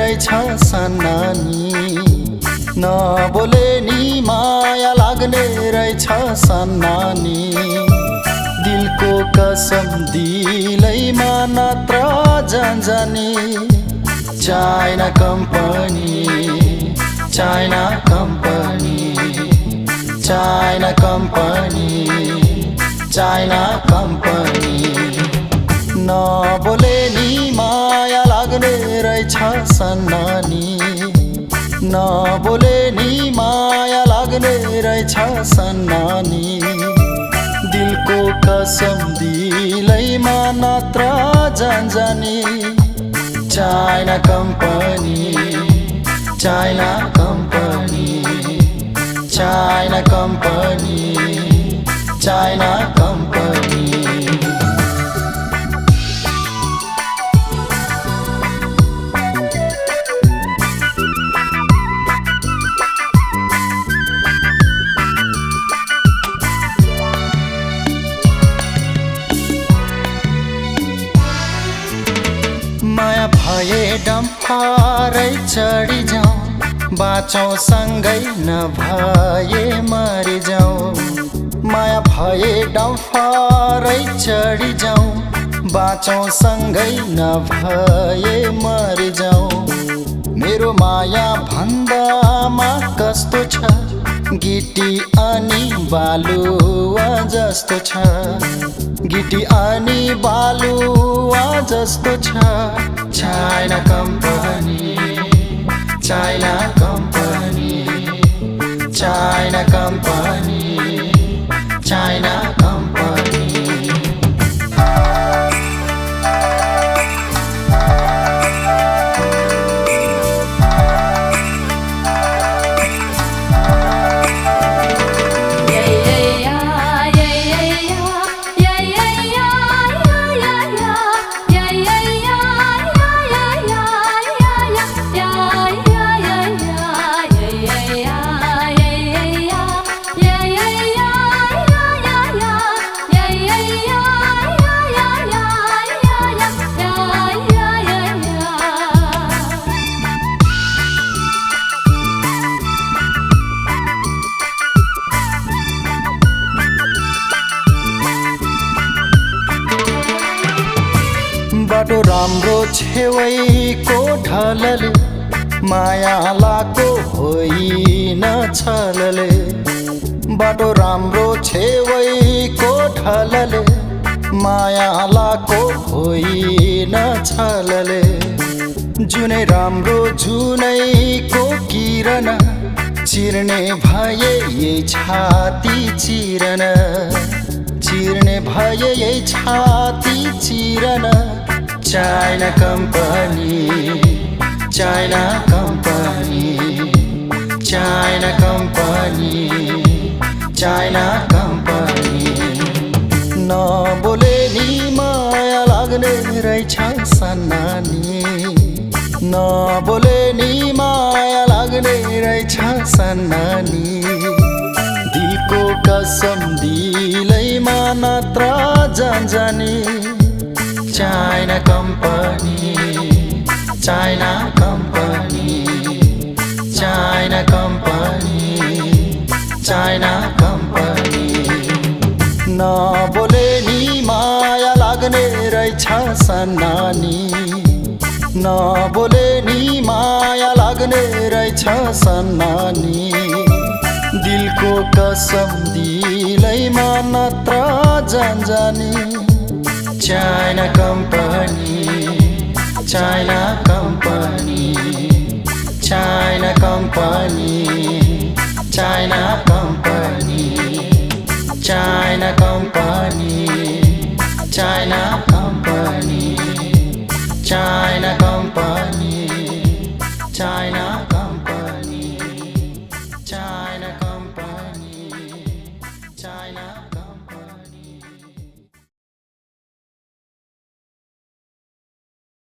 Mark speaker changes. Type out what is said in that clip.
Speaker 1: रहेछ सन्नानी नबोले नि माया लाग्ने रहेछ सन्नानी दिलको कसम दिलैमा नत्र जानी China company China company China company China company नबोले नि माया लाग्ने रहेछ सन्नानी नबोले नि माया लाग्ने रहेछ सन्नानी दिलको कसम दिलैमा नत्र जानी China company China company China company China company माया भए डम्फारै चढी जाऊँ बाँचौँ सँगै नभए मरि जाऊँ माया भए डम्फारै चढी जाऊँ बाँचौँ सँगै नभए मरि जाऊँ मेरो माया भन्दामा कस्तो छ गिटी अनि बालुवा जस्तो छ गिटी अनि बालुवा जस्तो छ China company China company China company China company बाटो राम्रो छेउको ढलले माया लाको होइन छलले बाटो राम्रो छेउको ढलले माया लाको होइन छलले जुनै राम्रो जुनैको किरण चिर्ने भए यही छाती चिरन चिर्ने भए यही छाती चिरन China company China company China company China company नबोले नि माया लाग्ने रहेछ सन्नानी नबोले नि माया लाग्ने रहेछ सन्नानी दिलको कसम दिलैमा नत्र जानी China company China company China company China company नबोले नि माया लाग्ने रहेछ सन्नानी नबोले नि माया लाग्ने रहेछ सन्नानी दिलको कसम दिलैमा नत्र जानी China company China company China company China company China company China